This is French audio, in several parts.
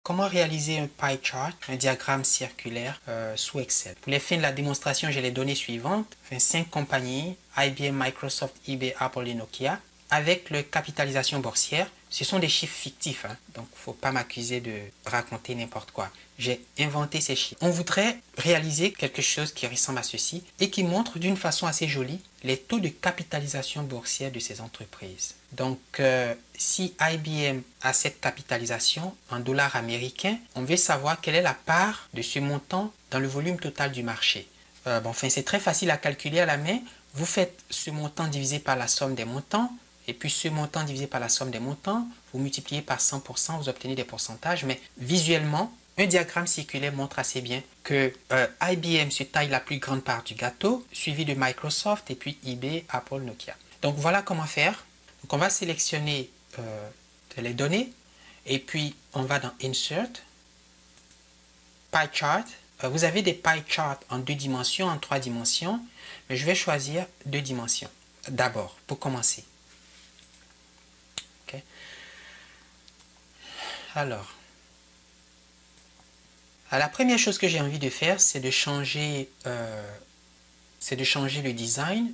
comment réaliser un pie chart, un diagramme circulaire sous Excel. Pour les fins de la démonstration, j'ai les données suivantes. 5 compagnies, IBM, Microsoft, eBay, Apple et Nokia, avec leur capitalisation boursière. Ce sont des chiffres fictifs, hein, donc il ne faut pas m'accuser de raconter n'importe quoi. J'ai inventé ces chiffres. On voudrait réaliser quelque chose qui ressemble à ceci et qui montre d'une façon assez jolie les taux de capitalisation boursière de ces entreprises. Donc, si IBM a cette capitalisation en dollars américains, on veut savoir quelle est la part de ce montant dans le volume total du marché. C'est très facile à calculer à la main. Vous faites ce montant divisé par la somme des montants. Et puis ce montant divisé par la somme des montants, vous multipliez par 100%, vous obtenez des pourcentages. Mais visuellement, un diagramme circulaire montre assez bien que IBM se taille la plus grande part du gâteau, suivi de Microsoft et puis eBay, Apple, Nokia. Donc voilà comment faire. Donc on va sélectionner les données et puis on va dans Insert, Pie Chart. Vous avez des pie charts en 2 dimensions, en 3 dimensions, mais je vais choisir 2 dimensions d'abord pour commencer. Okay. Alors, la première chose que j'ai envie de faire, c'est de changer le design.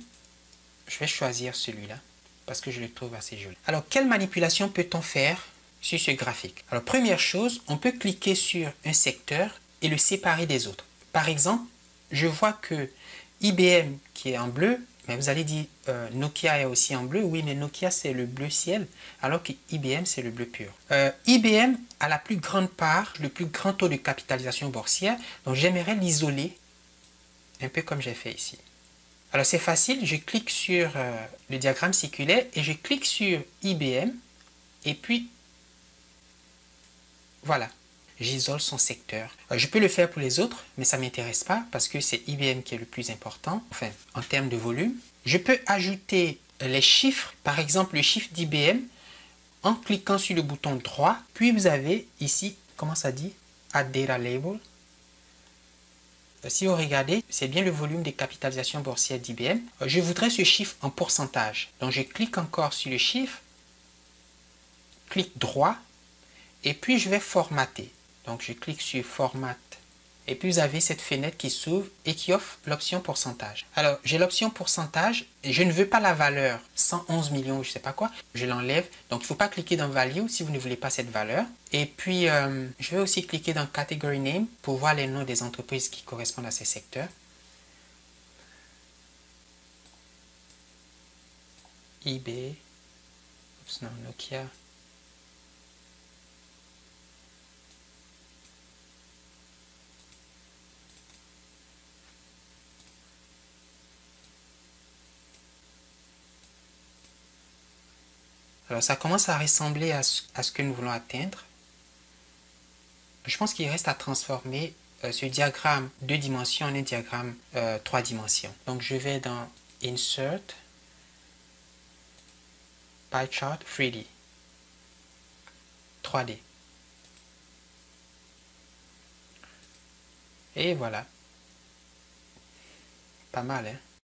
Je vais choisir celui-là parce que je le trouve assez joli. Alors, quelle manipulation peut-on faire sur ce graphique? Alors, première chose, on peut cliquer sur un secteur et le séparer des autres. Par exemple, je vois que IBM qui est en bleu, mais vous allez dire Nokia est aussi en bleu. Oui, mais Nokia c'est le bleu ciel, alors que IBM c'est le bleu pur. IBM a la plus grande part, le plus grand taux de capitalisation boursière, donc j'aimerais l'isoler, un peu comme j'ai fait ici. Alors c'est facile, je clique sur le diagramme circulaire et je clique sur IBM, et puis voilà. J'isole son secteur. Je peux le faire pour les autres, mais ça ne m'intéresse pas parce que c'est IBM qui est le plus important, enfin, en termes de volume. Je peux ajouter les chiffres, par exemple le chiffre d'IBM, en cliquant sur le bouton droit. Puis vous avez ici, comment ça dit? Add Data Label. Si vous regardez, c'est bien le volume des capitalisations boursières d'IBM. Je voudrais ce chiffre en pourcentage. Donc je clique encore sur le chiffre, clic droit, et puis je vais formater. Donc, je clique sur Format. Et puis, vous avez cette fenêtre qui s'ouvre et qui offre l'option pourcentage. Alors, j'ai l'option pourcentage et je ne veux pas la valeur 111 millions, je ne sais pas quoi. Je l'enlève. Donc, il ne faut pas cliquer dans Value si vous ne voulez pas cette valeur. Et puis, je vais aussi cliquer dans Category Name pour voir les noms des entreprises qui correspondent à ces secteurs. eBay. Oups, non, Nokia. Alors, ça commence à ressembler à ce que nous voulons atteindre. Je pense qu'il reste à transformer ce diagramme 2 dimensions en un diagramme 3 dimensions. Donc, je vais dans Insert, Pie Chart 3D, 3D. Et voilà. Pas mal, hein?